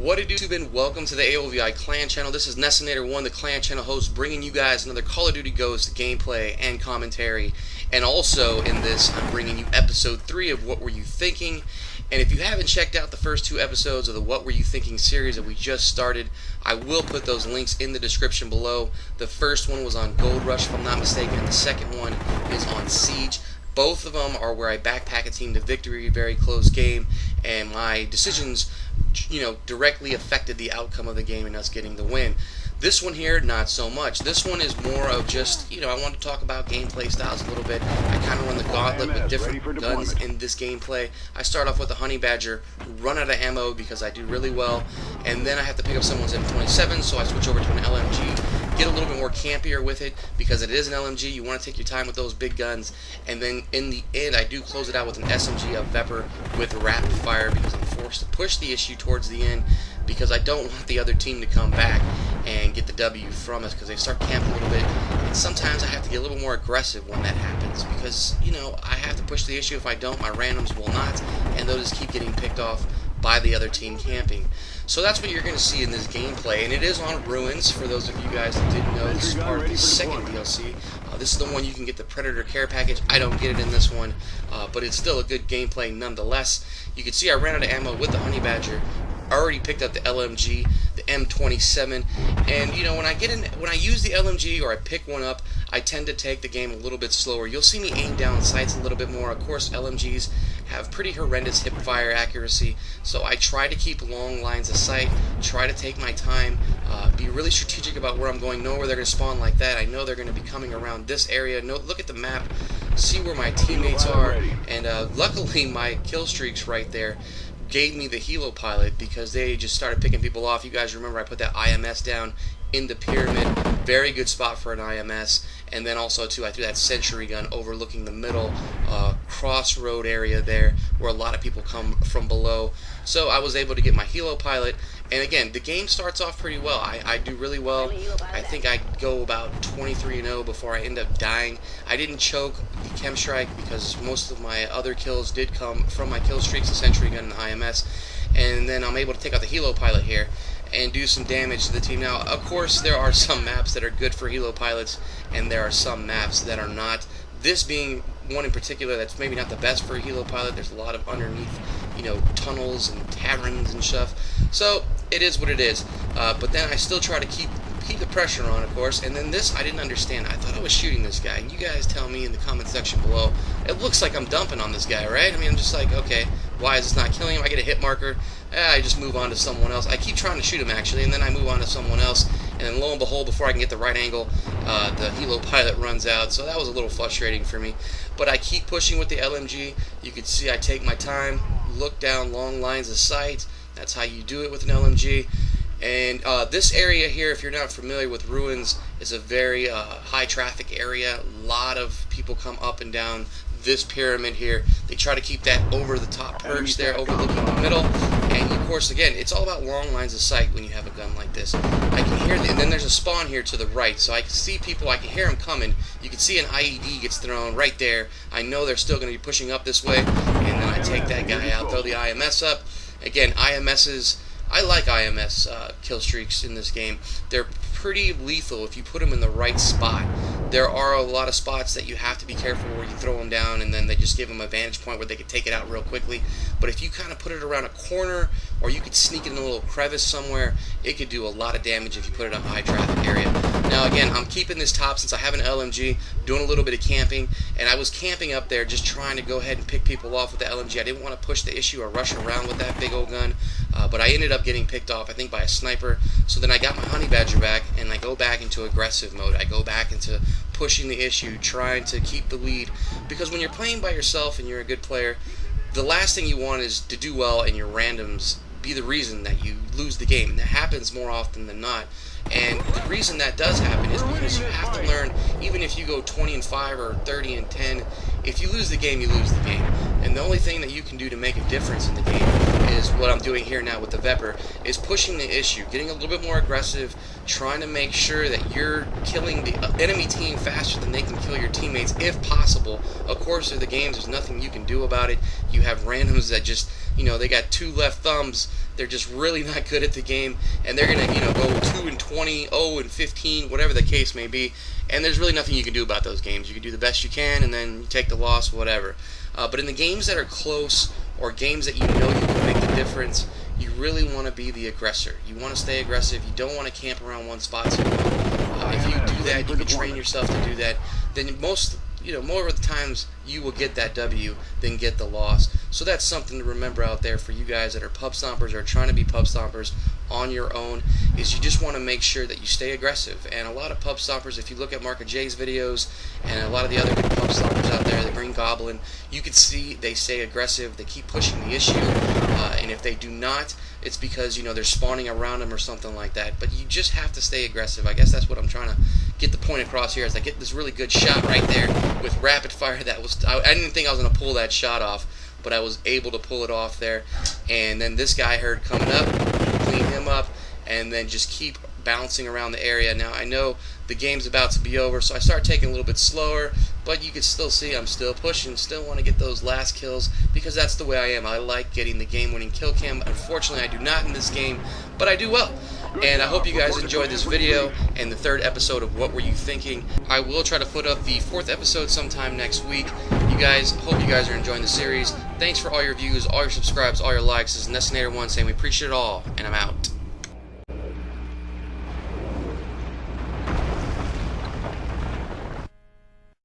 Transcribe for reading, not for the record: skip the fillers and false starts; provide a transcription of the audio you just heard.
What it do, YouTube, and welcome to the AOVI Clan channel. This is NESSINATOR1, the Clan channel host, bringing you guys another Call of Duty Ghost gameplay and commentary. And also in this, I'm bringing you episode 3 of What Were You Thinking? And if you haven't checked out the first 2 episodes of the What Were You Thinking series that we just started, I will put those links in the description below. The first one was on Gold Rush, if I'm not mistaken, and the second one is on Siege. Both of them are where I backpack a team to victory, very close game, and my decisions, directly affected the outcome of the game and us getting the win. This one here, not so much. This one is more of just, I want to talk about gameplay styles a little bit. I kind of run the gauntlet with different guns in this gameplay. I start off with the Honey Badger, run out of ammo because I do really well, and then I have to pick up someone's M27, so I switch over to an LMG, get a little bit more campier with it because it is an LMG. You want to take your time with those big guns, and then in the end, I do close it out with an SMG, a Vepr with rapid fire because I'm forced to push the issue towards the end because I don't want the other team to come back and get the W from us because they start camping a little bit. And sometimes I have to get a little more aggressive when that happens because, I have to push the issue. If I don't, my randoms will not, and they'll just keep getting picked off by the other team camping. So that's what you're going to see in this gameplay, and it is on Ruins. For those of you guys that didn't know, this is part of the second DLC. This is the one you can get the Predator Care Package. I don't get it in this one, but it's still a good gameplay nonetheless. You can see I ran out of ammo with the Honey Badger. Already picked up the LMG, the M27, and when I use the LMG or I pick one up, I tend to take the game a little bit slower. You'll see me aim down sights a little bit more. Of course, LMGs have pretty horrendous hip fire accuracy, so I try to keep long lines of sight, try to take my time, be really strategic about where I'm going, know where they're going to spawn like that. I know they're going to be coming around this area. Look at the map, see where my teammates are, and luckily my kill streaks right there gave me the helo pilot because they just started picking people off. You guys remember I put that IMS down in the pyramid, very good spot for an IMS, and then also too I threw that sentry gun overlooking the middle crossroad area there where a lot of people come from below. So I was able to get my helo pilot, and again the game starts off pretty well. I do really well. I think I go about 23-0 before I end up dying. I didn't choke the chem strike because most of my other kills did come from my kill streaks, the sentry gun and the IMS, and then I'm able to take out the helo pilot here and do some damage to the team. Now, of course, there are some maps that are good for helo pilots, and there are some maps that are not. This being one in particular that's maybe not the best for a helo pilot. There's a lot of underneath, tunnels and taverns and stuff. So it is what it is. But then I still try to keep the pressure on, of course. And then this, I didn't understand. I thought I was shooting this guy. And you guys tell me in the comment section below. It looks like I'm dumping on this guy, right? I mean, I'm just like, okay, why is this not killing him? I get a hit marker. I just move on to someone else. I keep trying to shoot him, actually, and then I move on to someone else. And then lo and behold, before I can get the right angle, the helo pilot runs out. So that was a little frustrating for me. But I keep pushing with the LMG. You can see I take my time, look down long lines of sight. That's how you do it with an LMG. And this area here, if you're not familiar with Ruins, is a very high traffic area. A lot of people come up and down this pyramid here. They try to keep that over the top perch there, overlooking the middle. And of course, again, it's all about long lines of sight when you have a gun like this. I can hear, and then there's a spawn here to the right, so I can see people, I can hear them coming. You can see an IED gets thrown right there. I know they're still going to be pushing up this way, and then I take that guy out, throw the IMS up. Again, IMSs, I like IMS kill streaks in this game. They're pretty lethal if you put them in the right spot. There are a lot of spots that you have to be careful where you throw them down and then they just give them a vantage point where they can take it out real quickly. But if you kind of put it around a corner, or you could sneak it in a little crevice somewhere, it could do a lot of damage if you put it on a high traffic area. Now again, I'm keeping this top since I have an LMG, doing a little bit of camping, and I was camping up there just trying to go ahead and pick people off with the LMG. I didn't want to push the issue or rush around with that big old gun, but I ended up getting picked off, I think, by a sniper. So then I got my Honey Badger back, and I go back into aggressive mode. I go back into pushing the issue, trying to keep the lead, because when you're playing by yourself and you're a good player, the last thing you want is to do well and your randoms be the reason that you lose the game. And that happens more often than not. And the reason that does happen is because you have to learn, even if you go 20-5 or 30-10, if you lose the game, you lose the game. And the only thing that you can do to make a difference in the game is what I'm doing here now with the Vepr, is pushing the issue, getting a little bit more aggressive, trying to make sure that you're killing the enemy team faster than they can kill your teammates, if possible. Of course, in the games, there's nothing you can do about it. You have randoms that just they got 2 left thumbs. They're just really not good at the game, and they're gonna go 2-20, 0-15, whatever the case may be. And there's really nothing you can do about those games. You can do the best you can, and then you take the loss, whatever. But in the games that are close, or games that you can make the difference, you really want to be the aggressor. You want to stay aggressive. You don't want to camp around one spot too long. If you do that, you can train yourself to do that. Then more of the times you will get that W than get the loss. So that's something to remember out there for you guys that are pub stompers or trying to be pub stompers on your own, is you just want to make sure that you stay aggressive. And a lot of pub stompers, if you look at Mark J's videos and a lot of the other good pub stompers out there, the Green Goblin, you can see they stay aggressive, they keep pushing the issue, and if they do not, it's because they're spawning around them or something like that. But you just have to stay aggressive. I guess that's what I'm trying to get the point across here, is I get this really good shot right there with rapid fire. I didn't think I was going to pull that shot off, but I was able to pull it off there. And then this guy heard coming up, clean him up, and then just keep bouncing around the area. Now I know the game's about to be over, so I start taking a little bit slower, but you can still see I'm still pushing, still want to get those last kills, because that's the way I am. I like getting the game-winning kill cam. Unfortunately, I do not in this game, but I do well. And I hope you guys enjoyed this video and the 3rd episode of What Were You Thinking. I will try to put up the 4th episode sometime next week. Hope you guys are enjoying the series. Thanks for all your views, all your subscribes, all your likes. This is NESSINATOR1 saying we appreciate it all, and I'm out.